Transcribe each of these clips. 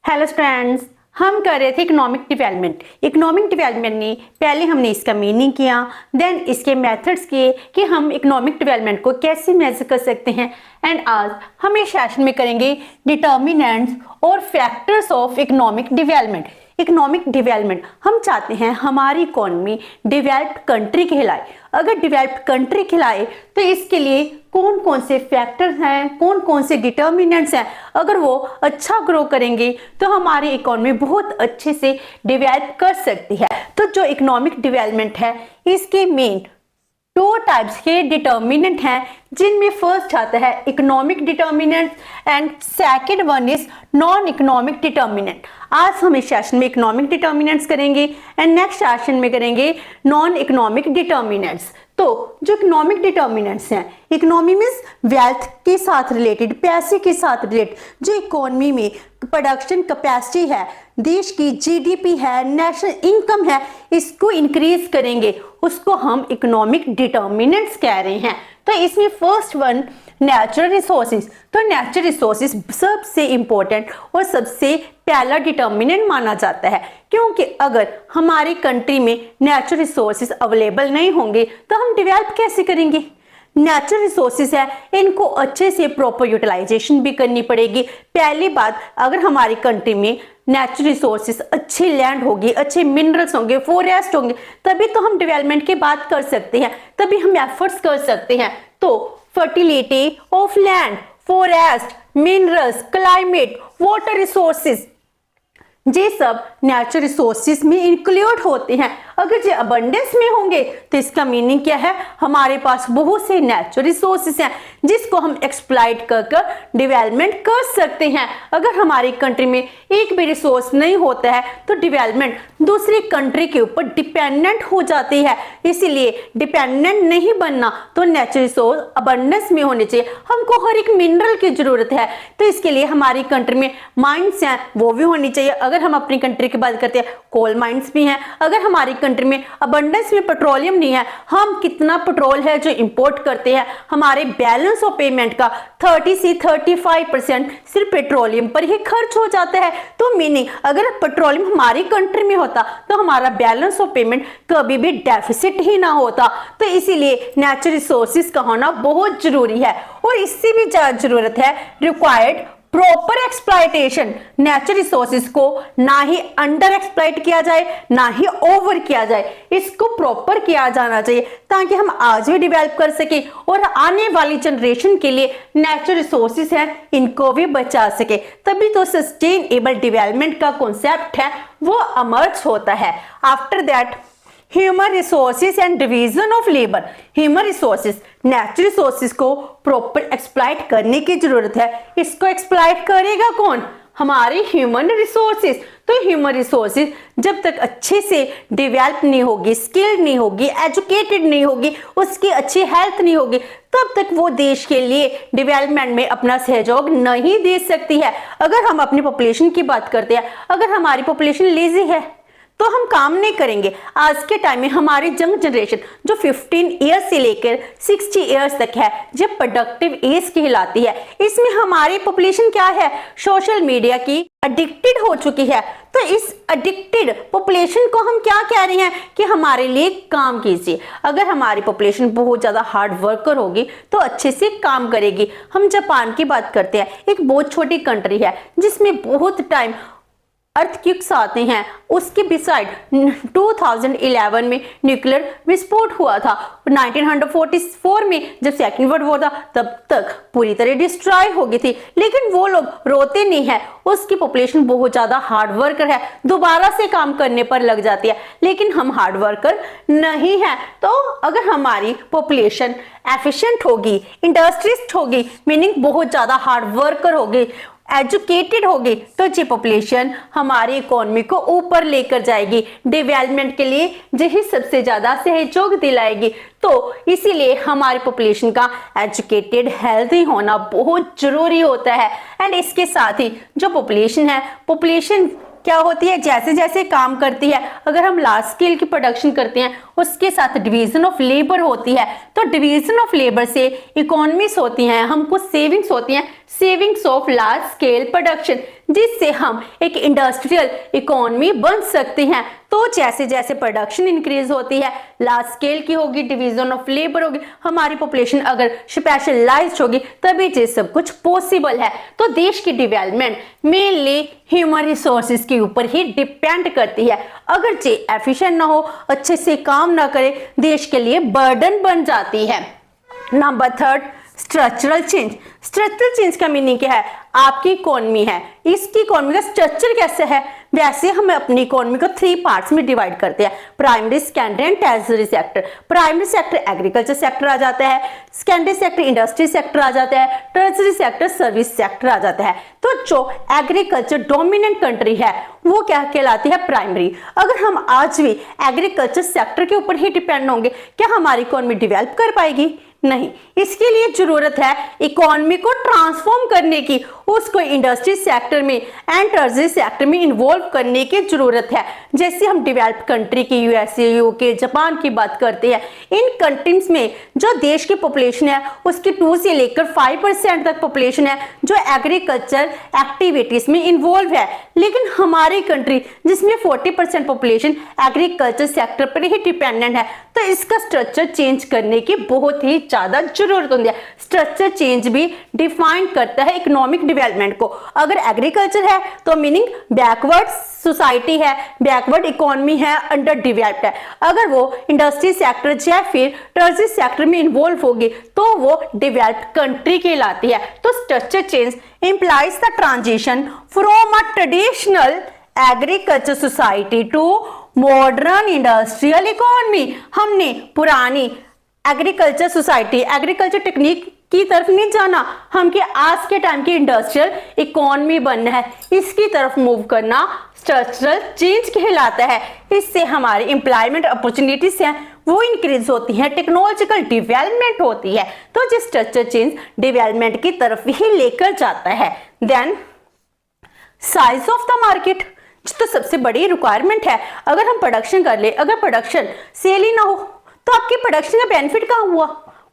Hello students, हम कर रहे थे इकोनॉमिक डेवलपमेंट। इकोनॉमिक डेवलपमेंट में पहले हमने इसका मीनिंग किया, देन इसके मेथड्स किए कि हम इकोनॉमिक डेवलपमेंट को कैसे मेजर कर सकते हैं। एंड आज हम इस सेशन में करेंगे डिटर्मिनेंट्स और factors of economic development. Economic development, हम चाहते हैं हमारी इकोनॉमी डेवलप्ड कंट्री कहलाए। अगर डेवलप्ड कंट्री कहलाए तो इसके लिए कौन कौन से फैक्टर्स हैं, कौन कौन से डिटर्मिनेंट्स हैं। अगर वो अच्छा ग्रो करेंगे तो हमारी इकोनॉमी बहुत अच्छे से डेवलप कर सकती है। तो जो इकोनॉमिक डेवलपमेंट है इसके मेन दो टाइप्स के डिटर्मिनेंट हैं, जिनमें फर्स्ट आता है economic determinant and second one is non economic determinant. आज हम इस सेशन में इकोनॉमिक डिटर्मिनेंट्स करेंगे एंड नेक्स्ट सेशन में करेंगे नॉन इकोनॉमिक डिटर्मिनेंट्स। तो जो इकोनॉमिक डिटर्मिनेंट्स हैं, इकोनॉमी मींस वेल्थ के साथ रिलेटेड, पैसे के साथ रिलेटेड, जो इकोनॉमी में प्रोडक्शन कैपेसिटी है, देश की जीडीपी है, नेशनल इनकम है, इसको इंक्रीज करेंगे, उसको हम इकोनॉमिक डिटर्मिनेंट्स कह रहे हैं। तो इसमें फर्स्ट वन नेचुरल रिसोर्सेज। तो नेचुरल रिसोर्सेज सबसे इंपॉर्टेंट और सबसे पहला डिटर्मिनेंट माना जाता है, क्योंकि अगर हमारी कंट्री में नेचुरल रिसोर्सेज अवेलेबल नहीं होंगे तो हम डेवलप कैसे करेंगे। नेचुरल रिसोर्सेज है, इनको अच्छे से प्रॉपर यूटिलाइजेशन भी करनी पड़ेगी। पहली बात, अगर हमारी कंट्री में नेचुरल रिसोर्सेज, अच्छी लैंड होगी, अच्छे मिनरल्स होंगे, फॉरेस्ट होंगे, तभी तो हम डेवलपमेंट की बात कर सकते हैं, तभी हम एफर्ट्स कर सकते हैं। तो fertility of land, forest, minerals, climate, water resources, ये सब नेचुरल रिसोर्सेज में इंक्लूड होते हैं। अगर ये अबंडेंस में होंगे तो इसका मीनिंग क्या है, हमारे पास बहुत से नेचुरल रिसोर्सेज हैं जिसको हम एक्सप्लॉइट कर डेवलपमेंट कर सकते हैं। अगर हमारी कंट्री में एक भी रिसोर्स नहीं होता है तो डेवलपमेंट दूसरी कंट्री के ऊपर डिपेंडेंट हो जाती है। इसीलिए डिपेंडेंट नहीं बनना, तो नेचुरल रिसोर्स अबंडेंस में होने चाहिए। हमको हर एक मिनरल की जरूरत है, तो इसके लिए हमारी कंट्री में माइंस हैं, वो भी होनी चाहिए। अगर हम अपनी कंट्री की बात करते हैं, कोल माइंस भी हैं। अगर हमारी कंट्री में अबंडेंस में पेट्रोलियम नहीं है, हम कितना पेट्रोल है जो इंपोर्ट करते हैं, हमारे बैलेंस ऑफ पेमेंट का 30 से 35% सिर्फ पेट्रोलियम पर ही खर्च हो जाता है। तो मीनिंग अगर पेट्रोलियम हमारी कंट्री में होता तो हमारा बैलेंस ऑफ पेमेंट कभी भी डेफिसिट ही ना होता। तो इसीलिए नेचुरल रिसोर्सेज का होना बहुत जरूरी है, और इससे भी ज्यादा जरूरत है required proper exploitation. Natural resources को ना ही अंडर एक्सप्लॉइट किया जाए, ना ही ओवर किया जाए, इसको प्रॉपर किया जाना चाहिए ताकि हम आज भी डेवलप कर सके और आने वाली जनरेशन के लिए नेचुरल रिसोर्सेज हैं इनको भी बचा सके। तभी तो सस्टेनेबल डेवलपमेंट का कॉन्सेप्ट है वो अमर्ज होता है। After that human resources and division of labour. Human resources, natural resources को प्रॉपर एक्सप्लॉइट करने की जरूरत है। इसको एक्सप्लॉइट करेगा कौन, हमारे ह्यूमन रिसोर्सेज। तो ह्यूमन रिसोर्सेज जब तक अच्छे से डेवलप नहीं होगी, स्किल्ड नहीं होगी, एजुकेटेड नहीं होगी, उसकी अच्छी हेल्थ नहीं होगी, तब तक वो देश के लिए डेवलपमेंट में अपना सहयोग नहीं दे सकती है। अगर हम अपनी पॉपुलेशन की बात करते हैं, अगर हमारी पॉपुलेशन लेजी है तो हम काम नहीं करेंगे। आज के टाइम में हमारी यंग जनरेशन जो 15 ईयर्स से लेकर 60 ईयर्स तक है, जब प्रोडक्टिव एज कहलाती है, इसमें हमारी पॉपुलेशन क्या है, सोशल मीडिया की एडिक्टेड हो चुकी है। तो इस एडिक्टेड पॉपुलेशन को हम क्या कह रहे हैं कि हमारे लिए काम कीजिए। अगर हमारी पॉपुलेशन बहुत ज्यादा हार्ड वर्कर होगी तो अच्छे से काम करेगी। हम जापान की बात करते हैं, एक बहुत छोटी कंट्री है जिसमें बहुत टाइम अर्थक्वेक्स आते हैं। उसके बिसाइड 2011 में न्यूक्लियर विस्फोट हुआ था। 1944 में जब सेकेंड वर्ल्ड वॉर था तब तक पूरी तरह डिस्ट्रॉय हो गई थी, लेकिन वो लोग रोते नहीं है। उसकी पॉपुलेशन बहुत ज्यादा हार्ड वर्कर है, दोबारा से काम करने पर लग जाती है, लेकिन हम हार्ड वर्कर नहीं है। तो अगर हमारी पॉपुलेशन एफिशिएंट होगी, इंडस्ट्रिस्ट होगी, मीनिंग बहुत ज्यादा हार्ड वर्कर होगी, एजुकेटेड होगी, तो ये पॉपुलेशन हमारी इकोनॉमी को ऊपर लेकर जाएगी, डेवलपमेंट के लिए यही सबसे ज्यादा सहयोग दिलाएगी। तो इसीलिए हमारी पॉपुलेशन का एजुकेटेड हेल्थी होना बहुत जरूरी होता है। एंड इसके साथ ही जो पॉपुलेशन है, पॉपुलेशन क्या होती है, जैसे जैसे काम करती है, अगर हम लार्ज स्केल की प्रोडक्शन करते हैं उसके साथ डिवीजन ऑफ लेबर होती है। तो डिवीजन ऑफ लेबर से इकोनॉमीज होती हैं, हमको सेविंग्स होती हैं, savings of large scale production, जिससे हम एक इंडस्ट्रियल इकोनॉमी बन सकते हैं। तो जैसे जैसे प्रोडक्शन इंक्रीज होती है, लार्ज स्केल की होगी, डिवीजन ऑफ लेबर होगी, हमारी पॉपुलेशन अगर स्पेशलाइज्ड होगी, तभी ये सब कुछ पॉसिबल है। तो देश की डेवलपमेंट मेनली ह्यूमन रिसोर्सेज के ऊपर ही डिपेंड करती है। अगर ये एफिशिएंट ना हो, अच्छे से काम ना करे, देश के लिए बर्डन बन जाती है। Number 3, structural change. Structural change का मीनिंग क्या है? आपकी इकोनॉमी है, इसकी इकोनॉमी का स्ट्रक्चर कैसे है? वैसे हम अपनी इकोनॉमी को 3 पार्ट्स में डिवाइड करते हैं, primary, secondary and tertiary sector. Primary sector agriculture sector आ जाता है, सेकेंडरी सेक्टर इंडस्ट्री सेक्टर आ जाता है, टर्शियरी सेक्टर सर्विस सेक्टर आ जाता है। तो जो एग्रीकल्चर डोमिनेंट कंट्री है वो क्या कहलाती है? प्राइमरी। अगर हम आज भी एग्रीकल्चर सेक्टर के ऊपर ही डिपेंड होंगे, क्या हमारी इकोनॉमी डेवलप कर पाएगी? नहीं। इसके लिए जरूरत है इकोनॉमी को ट्रांसफॉर्म करने की, उसको इंडस्ट्री सेक्टर में एंड टर्शियरी सेक्टर में इन्वॉल्व करने की जरूरत है। जैसे हम डेवलप्ड कंट्री की यूएसए, यूके, जापान की बात करते हैं, इन कंट्रीज में जो देश की पॉपुलेशन है उसकी 2 से लेकर 5% तक पॉपुलेशन है जो एग्रीकल्चर एक्टिविटीज में इन्वॉल्व है। लेकिन हमारी कंट्री जिसमें 40% पॉपुलेशन एग्रीकल्चर सेक्टर पर ही डिपेंडेंट है, तो इसका स्ट्रक्चर चेंज करने की बहुत ही ज्यादा जरूरत होती है। स्ट्रक्चर चेंज भी डिफाइन करता है इकोनॉमिक डेवलपमेंट को। अगर एग्रीकल्चर है तो मीनिंग बैकवर्ड सोसाइटी है, बैकवर्ड इकोनॉमी है, अंडर डेवलप्ड है। अगर वो इंडस्ट्री सेक्टर या फिर टर्शियरी सेक्टर में इन्वॉल्व होगी तो वो डेवलप्ड कंट्री कहलाती है। तो structure change implies the transition from a traditional agriculture society to modern industrial economy। हमने पुरानी एग्रीकल्चर सोसाइटी, एग्रीकल्चर टेक्निक की तरफ नहीं जाना, हम के आज के टाइम की इंडस्ट्रियल इकोनॉमी बनना है, इसकी तरफ मूव करना स्ट्रक्चरल चेंज कहलाता है। इससे हमारी एम्प्लॉयमेंट अपॉर्चुनिटीज हैं वो इंक्रीज होती है, टेक्नोलॉजिकल डेवलपमेंट होती है। तो जिस स्ट्रक्चर चेंज डेवलपमेंट की तरफ ही लेकर जाता है। Then size of the market, तो सबसे बड़ी रिक्वायरमेंट है। अगर हम प्रोडक्शन कर ले, अगर प्रोडक्शन सेल ही ना हो तो आपकी प्रोडक्शन का बेनिफिट कहाँ हुआ?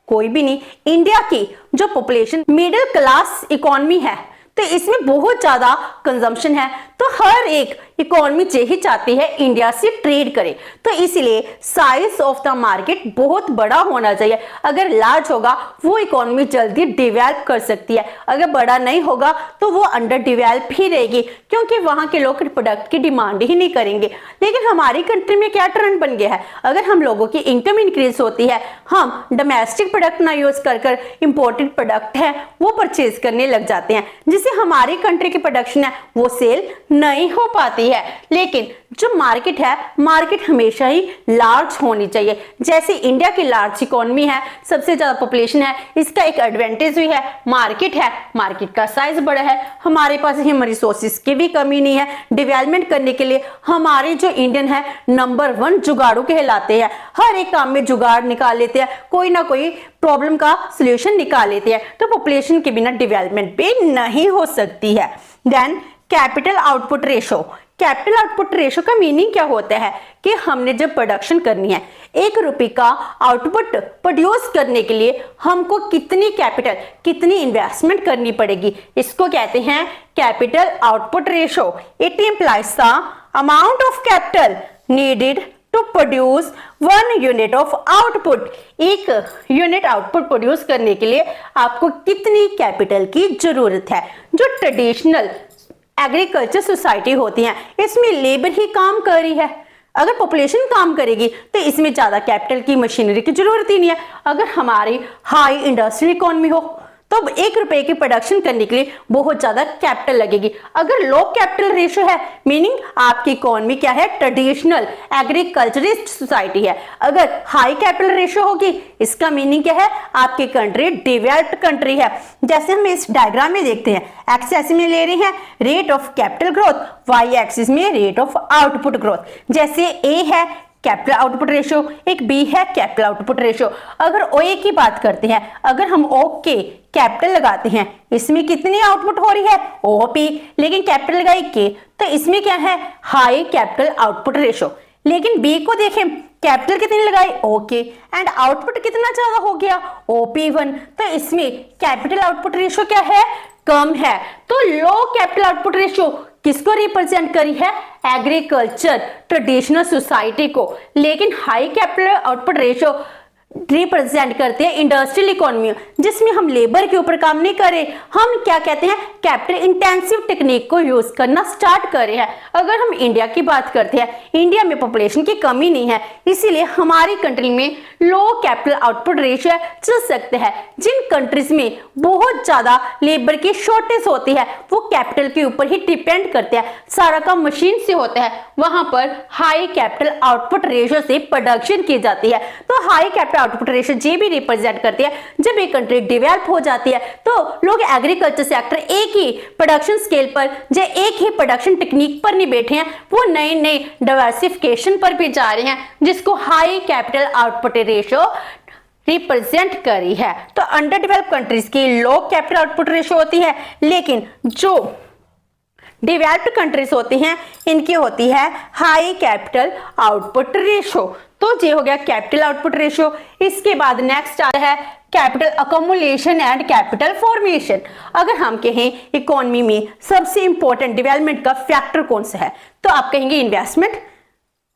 कोई भी नहीं। इंडिया की जो पॉपुलेशन मिडिल क्लास इकोनॉमी है, तो इसमें बहुत ज्यादा कंजम्पशन है, तो हर एक इकोनॉमी यही चाहती है इंडिया से ट्रेड करे। तो इसीलिए साइज ऑफ द मार्केट बहुत बड़ा होना चाहिए। अगर लार्ज होगा वो इकोनॉमी जल्दी डेवलप कर सकती है, अगर बड़ा नहीं होगा तो वो अंडर डेवलप ही रहेगी, क्योंकि वहां के लोग प्रोडक्ट की डिमांड ही नहीं करेंगे। लेकिन हमारी कंट्री में क्या ट्रेंड बन गया है? अगर हम लोगों की इनकम इंक्रीज होती है, हम डोमेस्टिक प्रोडक्ट ना यूज कर इंपोर्टेड प्रोडक्ट है वो परचेज करने लग जाते हैं, जिससे हमारी कंट्री की प्रोडक्शन है वो सेल नहीं हो पाती है। लेकिन जो मार्केट है, मार्केट हमेशा ही लार्ज होनी चाहिए। जैसे इंडिया की लार्ज इकोनॉमी है, सबसे ज्यादा पॉपुलेशन है, इसका एक एडवांटेज भी है, मार्केट है, मार्केट का साइज बड़ा है, हमारे पास ह्यूमन रिसोर्सेज की भी कमी नहीं है। डेवलपमेंट करने के लिए हमारे जो इंडियन है नंबर 1 जुगाड़ू कहलाते हैं, हर एक काम में जुगाड़ निकाल लेते हैं, कोई ना कोई प्रॉब्लम का सोल्यूशन निकाल लेते हैं। तो पॉपुलेशन के बिना डेवलपमेंट भी नहीं हो सकती है। Then capital output ratio. Capital output ratio का मीनिंग क्या होता है कि हमने जब प्रोडक्शन करनी है, 1 रुपए का आउटपुट प्रोड्यूस करने के लिए हमको कितनी कैपिटल, कितनी इन्वेस्टमेंट करनी पड़ेगी, इसको कहते हैं capital output ratio. It implies the amount of capital needed to produce 1 unit of output. एक यूनिट आउटपुट प्रोड्यूस करने के लिए आपको कितनी कैपिटल की जरूरत है। जो ट्रेडिशनल एग्रीकल्चर सोसाइटी होती हैं, इसमें लेबर ही काम कर रही है। अगर पॉपुलेशन काम करेगी तो इसमें ज्यादा कैपिटल की, मशीनरी की जरूरत ही नहीं है। अगर हमारी हाई इंडस्ट्रियल इकोनॉमी हो तो 1 रुपए की प्रोडक्शन करने के लिए बहुत ज्यादा कैपिटल लगेगी। अगर लो कैपिटल रेशियो है, मीनिंग आपकी इकोनॉमी क्या है, ट्रेडिशनल एग्रीकल्चरिस्ट सोसाइटी है। अगर हाई कैपिटल रेशियो होगी, इसका मीनिंग क्या है, आपकी कंट्री डेवलप्ड कंट्री है। जैसे हम इस डायग्राम में देखते हैं, एक्स एक्सिस में ले रहे हैं rate of capital growth, Y axis में रेट ऑफ आउटपुट ग्रोथ। जैसे ए है कैपिटल आउटपुट रेशियो, एक बी है कैपिटल आउटपुट रेशियो। अगर ओए की बात करते हैं, अगर हम ओ के कैपिटल लगाते हैं, इसमें कितनी आउटपुट हो रही है, ओपी, लेकिन कैपिटल लगाई के, तो इसमें क्या है, हाई कैपिटल आउटपुट रेशियो। लेकिन बी को देखें, कैपिटल कितनी लगाई, ओके, एंड आउटपुट कितना ज्यादा हो गया, ओपी1, तो इसमें कैपिटल आउटपुट रेशियो क्या है, कम है। तो लो कैपिटल आउटपुट रेशियो किसको रिप्रेजेंट करी है? एग्रीकल्चर ट्रेडिशनल सोसाइटी को। लेकिन high capital output ratio represent करते हैं इंडस्ट्रियल इकोनॉमी, जिसमें हम लेबर के ऊपर काम नहीं कर रहे, हम क्या कहते हैं कैपिटल इंटेंसिव टेक्निक को यूज करना स्टार्ट कर रहे हैं। अगर हम इंडिया की बात करते हैं, इंडिया में पॉपुलेशन की कमी नहीं है, इसीलिए हमारी कंट्री में लो कैपिटल आउटपुट रेशियो चल सकते हैं। जिन कंट्रीज में बहुत ज्यादा लेबर की शॉर्टेज होती है, वो कैपिटल के ऊपर ही डिपेंड करते हैं, सारा काम मशीन से होता है, वहां पर हाई कैपिटल आउटपुट रेशियो से प्रोडक्शन की जाती है। तो हाई कैपिटल आउटपुट रेशियो जे भी रिप्रेजेंट करती है जब एक कंट्री डेवलप हो जाती है, तो लोग एग्रीकल्चर सेक्टर एक ही प्रोडक्शन स्केल पर, जो एक ही प्रोडक्शन टेक्निक पर नहीं बैठे हैं, वो नए नए डाइवर्सिफिकेशन पर भी जा रहे हैं, जिसको high capital output ratio represent करी है। तो अंडर डेवलप्ड कंट्रीज की लो कैपिटल आउटपुट रेशियो होती है, लेकिन जो डेवलप्ड कंट्रीज होती हैं इनकी होती है हाई कैपिटल आउटपुट रेशियो। तो ये हो गया कैपिटल आउटपुट रेशियो। इसके बाद नेक्स्ट आता है capital accumulation and capital formation. अगर हम कहें इकोनॉमी में सबसे इंपॉर्टेंट डेवलपमेंट का फैक्टर कौन सा है, तो आप कहेंगे इन्वेस्टमेंट,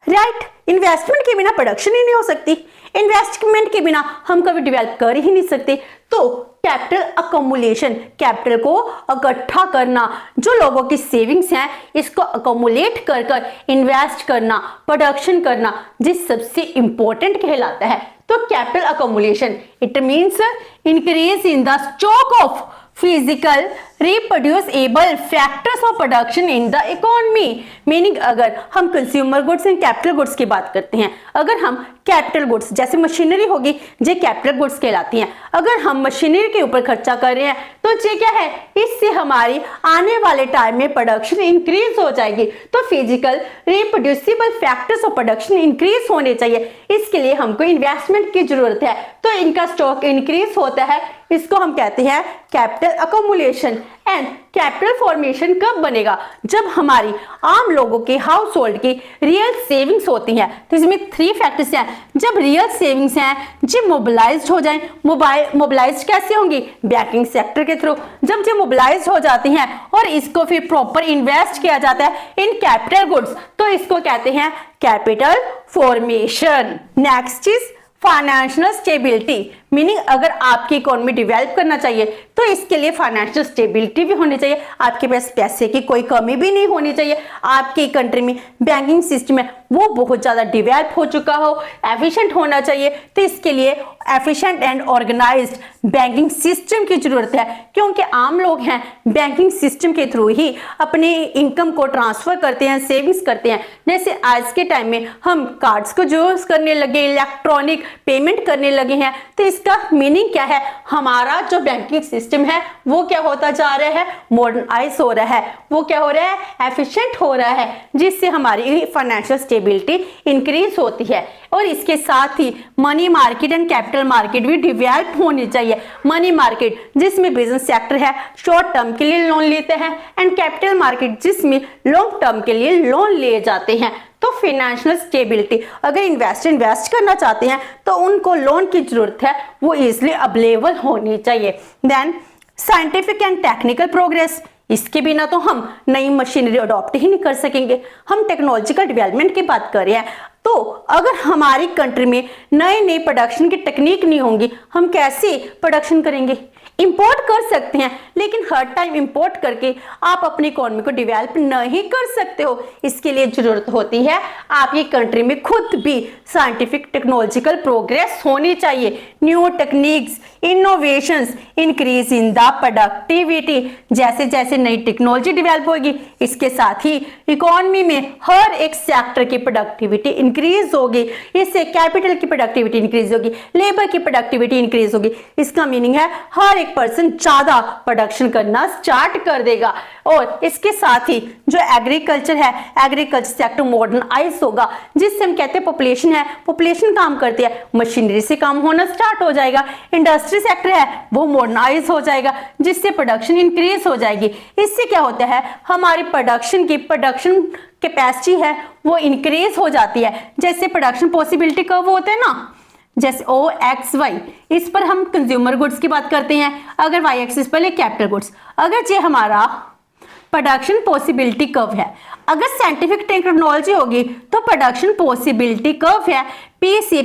राइट। इन्वेस्टमेंट के बिना प्रोडक्शन ही नहीं हो सकती, इन्वेस्टमेंट के बिना हम कभी डेवलप कर ही नहीं सकते। तो कैपिटल अकोमुलेशन, कैपिटल को इकट्ठा करना, जो लोगों की सेविंग्स हैं इसको अकोमुलेट कर कर इन्वेस्ट करना, प्रोडक्शन करना, जिस सबसे इंपॉर्टेंट कहलाता है। तो capital accumulation it means increase in the stock of physical reproducible factors of production in the economy. Meaning अगर हम consumer goods and capital goods की बात करते हैं, अगर हम कैपिटल गुड्स जैसे मशीनरी होगी, ये कैपिटल गुड्स कहलाती हैं। अगर हम मशीनरी के ऊपर खर्चा कर रहे हैं तो ये क्या है, इससे हमारी आने वाले टाइम में प्रोडक्शन इंक्रीज हो जाएगी। तो physical reproducible factors of production increase होने चाहिए, इसके लिए हमको इन्वेस्टमेंट की जरूरत है। तो इनका स्टॉक इंक्रीज होता है, इसको हम कहते हैं capital accumulation. And capital formation कब बनेगा, जब हमारी आम लोगों के हाउस होल्ड की रियल सेविंग्स होती हैं। तो इसमें 3 फैक्टर्स हैं। जब रियल सेविंग्स हैं जो मोबिलाइज्ड हो जाएं, मोबिलाइज्ड कैसे होंगी, बैंकिंग सेक्टर के थ्रू। जब जो मोबिलाइज्ड हो जाती हैं और इसको फिर प्रॉपर इन्वेस्ट किया जाता है इन कैपिटल गुड्स, तो इसको कहते हैं कैपिटल फॉर्मेशन। नेक्स्ट चीज फाइनेंशियल स्टेबिलिटी, मीनिंग अगर आपकी इकोनॉमी डेवलप करना चाहिए तो इसके लिए फाइनेंशियल स्टेबिलिटी भी होनी चाहिए, आपके पास पैसे की कोई कमी भी नहीं होनी चाहिए, आपकी कंट्री में बैंकिंग सिस्टम है वो बहुत ज्यादा डेवलप हो चुका हो, एफिशिएंट होना चाहिए। तो इसके लिए efficient and organised banking system की जरूरत है, क्योंकि आम लोग हैं बैंकिंग सिस्टम के थ्रू ही अपने इनकम को ट्रांसफर करते हैं, सेविंग्स करते हैं। जैसे आज के टाइम में हम कार्ड्स को यूज करने लगे, इलेक्ट्रॉनिक पेमेंट करने लगे हैं, तो इसका मीनिंग क्या है, हमारा जो बैंकिंग सिस्टम है वो क्या होता जा रहा है, मॉडर्नाइज हो रहा है, वो क्या हो रहा है, एफिशिएंट हो रहा है, जिससे हमारी फाइनेंशियल स्टेबिलिटी इंक्रीज होती है। और इसके साथ ही money market and capital market भी डेवलप होनी चाहिए। मनी मार्केट जिसमें बिजनेस सेक्टर है शॉर्ट टर्म के लिए लोन लेते हैं, एंड कैपिटल मार्केट जिसमें लॉन्ग टर्म के लिए लोन लिए जाते हैं। तो फाइनेंशियल स्टेबिलिटी, अगर इन्वेस्ट करना चाहते हैं तो उनको लोन की जरूरत है, वो इजिली अवेलेबल होनी चाहिए। Then scientific and technical progress, इसके बिना तो हम नई मशीनरी अडॉप्ट ही नहीं कर सकेंगे। हम टेक्नोलॉजिकल डेवलपमेंट की बात कर रहे हैं, तो अगर हमारी कंट्री में नए नए प्रोडक्शन की टेक्निक नहीं होंगी, हम कैसे प्रोडक्शन करेंगे। इंपोर्ट कर सकते हैं, लेकिन हर टाइम इंपोर्ट करके आप अपनी इकोनॉमी को डेवलप नहीं कर सकते हो। इसके लिए जरूरत होती है आपकी कंट्री में खुद भी साइंटिफिक टेक्नोलॉजिकल प्रोग्रेस होनी चाहिए, new techniques, innovations, increase in the productivity. जैसे जैसे नई टेक्नोलॉजी डेवलप होगी, इसके साथ ही इकोनॉमी में हर एक सेक्टर की प्रोडक्टिविटी इंक्रीज होगी, इससे कैपिटल की प्रोडक्टिविटी इंक्रीज होगी, लेबर की प्रोडक्टिविटी इंक्रीज होगी। इसका मीनिंग है हर एक पर्सन ज्यादा प्रोडक्शन करना स्टार्ट कर देगा। और इसके साथ ही जो एग्रीकल्चर है, एग्रीकल्चर सेक्टर मॉडर्नाइज होगा, जिससे हम कहते हैं पॉपुलेशन है, पॉपुलेशन काम करती है, मशीनरी से काम होना स्टार्ट हो जाएगा। इंडस्ट्री सेक्टर है वो मॉडर्नाइज हो जाएगा, जिससे प्रोडक्शन इंक्रीज हो जाएगी। इससे क्या होता है, हमारी प्रोडक्शन कैपेसिटी है वो इंक्रीज हो जाती है। जैसे प्रोडक्शन पॉसिबिलिटी कब होता है ना, जैसे OXY, इस पर हम कंज्यूमर गुड्स की बात करते हैं। अगर Y एक्सिस पर कैपिटल गुड्स। अगर ये हमारा प्रोडक्शन पॉसिबिलिटी कर्व है, अगर साइंटिफिक टेक्नोलॉजी होगी तो प्रोडक्शन पॉसिबिलिटी कर्व है P से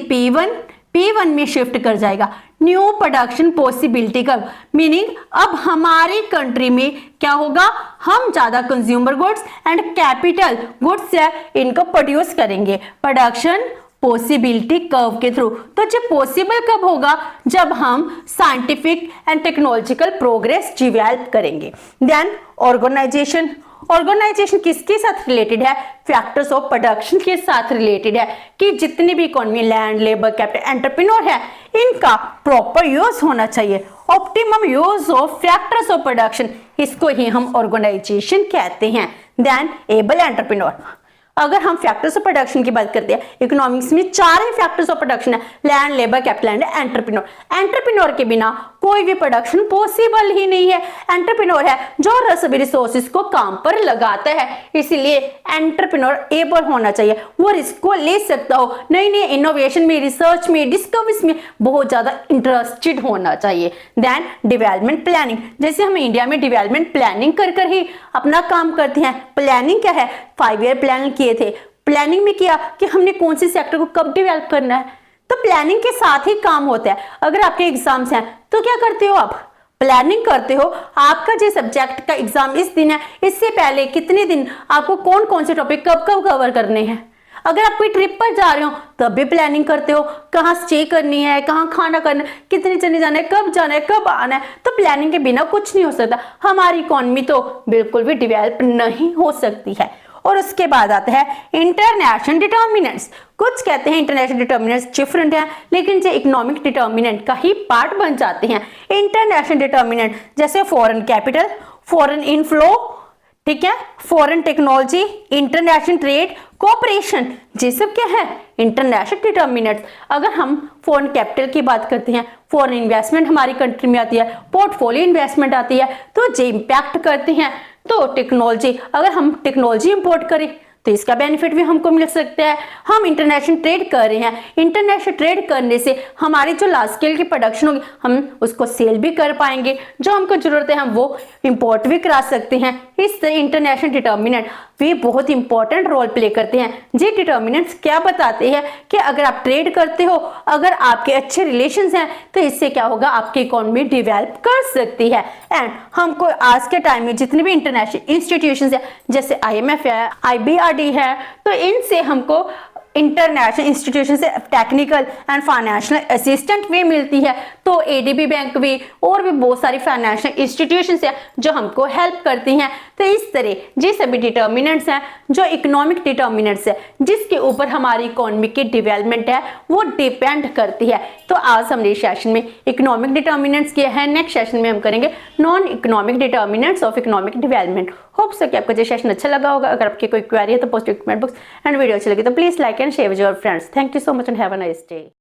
P1 में शिफ्ट कर जाएगा। New production possibility curve meaning अब हमारी कंट्री में क्या होगा, हम ज्यादा consumer goods and capital goods है इनको प्रोड्यूस करेंगे प्रोडक्शन पॉसिबिलिटी कर्व के थ्रू। तो जब पॉसिबल कब होगा, जब हम scientific and technological progress develop करेंगे। देन ऑर्गेनाइजेशन किसके साथ रिलेटेड है, फैक्टर्स ऑफ प्रोडक्शन के साथ रिलेटेड है कि जितनी भी economy, land, labour, capital, entrepreneur है, इनका प्रॉपर यूज होना चाहिए। Optimum use of factors of production, इसको ही हम ऑर्गेनाइजेशन कहते हैं। Then able entrepreneur. अगर हम फैक्टर्स ऑफ प्रोडक्शन की बात करते हैं, इकोनॉमिक्स में 4 ही फैक्टर्स ऑफ प्रोडक्शन है, land, labour, capital and entrepreneur. Entrepreneur के बिना कोई भी प्रोडक्शन पॉसिबल ही नहीं है। एंटरप्रेन्योर है जो सभी रिसोर्सेज को काम पर लगाता है, इसलिए एंटरप्रेन्योर एबल होना चाहिए, वो रिस्क को ले सकता हो, नई नई इनोवेशन में, रिसर्च में, डिस्कवरीज में बहुत ज्यादा इंटरेस्टेड होना चाहिए। देन डेवलपमेंट प्लानिंग, जैसे हम इंडिया में डेवलपमेंट प्लानिंग कर ही अपना काम करते हैं। प्लानिंग क्या है, 5 ईयर प्लान किए थे, प्लानिंग में किया कि हमने कौन से सेक्टर को कब डेवलप करना है, तो प्लानिंग के साथ ही काम होता है। अगर आपके एग्जाम्स हैं तो क्या करते हो, आप प्लानिंग करते हो, आपका जो सब्जेक्ट का एग्जाम इस दिन है, इससे पहले कितने दिन आपको कौन कौन से टॉपिक कब कब कवर करने हैं। अगर आप कोई ट्रिप पर जा रहे हो तब भी प्लानिंग करते हो, कहाँ स्टे करनी है, कहाँ खाना करना है, कितने जने जाना है, कब आना है। तो प्लानिंग के बिना कुछ नहीं हो सकता, हमारी इकोनॉमी तो बिल्कुल भी डेवलप नहीं हो सकती है। और उसके बाद आता है इंटरनेशनल डिटर्मिनेंट्स। कुछ कहते हैं इंटरनेशनल डिटर्मिनेंट्स डिफरेंट है, लेकिन जो इकोनॉमिक डिटर्मिनेंट का ही पार्ट बन जाते हैं। इंटरनेशनल डिटर्मिनेंट जैसे फॉरेन कैपिटल, फॉरेन इनफ्लो, ठीक है, foreign technology, international trade, cooperation, ये सब क्या है, इंटरनेशनल डिटर्मिनेंट्स। अगर हम फॉरेन कैपिटल की बात करते हैं, फॉरेन इन्वेस्टमेंट हमारी कंट्री में आती है, पोर्टफोलियो इन्वेस्टमेंट आती है, तो ये इंपैक्ट करते हैं। तो टेक्नोलॉजी, अगर हम टेक्नोलॉजी इंपोर्ट करें तो इसका बेनिफिट भी हमको मिल सकता है। हम इंटरनेशनल ट्रेड कर रहे हैं, इंटरनेशनल ट्रेड करने से हमारी जो लार्ज स्केल की प्रोडक्शन होगी हम उसको सेल भी कर पाएंगे, जो हमको जरूरत है हम वो इंपोर्ट भी करा सकते हैं। इस इंटरनेशनल डिटर्मिनेंट भी बहुत इंपॉर्टेंट रोल प्ले करते हैं। ये डिटर्मिनेंट्स क्या बताते हैं कि अगर आप ट्रेड करते हो, अगर आपके अच्छे रिलेशंस हैं, तो इससे क्या होगा, आपकी इकोनॉमी डेवलप कर सकती है। एंड हमको आज के टाइम में जितने भी इंटरनेशनल इंस्टीट्यूशंस है, जैसे IMF है, IBRD है, तो इनसे हमको इंटरनेशनल इंस्टीट्यूशन से टेक्निकल एंड फाइनेंशियल असिस्टेंट भी मिलती है। तो ADB बैंक भी और भी बहुत सारी फाइनेंशियल इंस्टीट्यूशंस है जो हमको हेल्प करती हैं। तो इस तरह ये सभी डिटर्मिनेंट्स हैं जो इकोनॉमिक डिटर्मिनेंट्स है, जिसके ऊपर हमारी इकोनॉमी की डेवलपमेंट है वो डिपेंड करती है। तो आज हमने सेशन में इकोनॉमिक डिटर्मिनेंट्स किया है, नेक्स्ट सेशन में हम करेंगे non economic determinants of economic development. Hope so कि आपको ये सेशन अच्छा लगा होगा। अगर आपकी कोई क्वेरी है तो post comment box, and video अच्छी लगी तो please like and share with your friends. Thank you so much and have a nice day.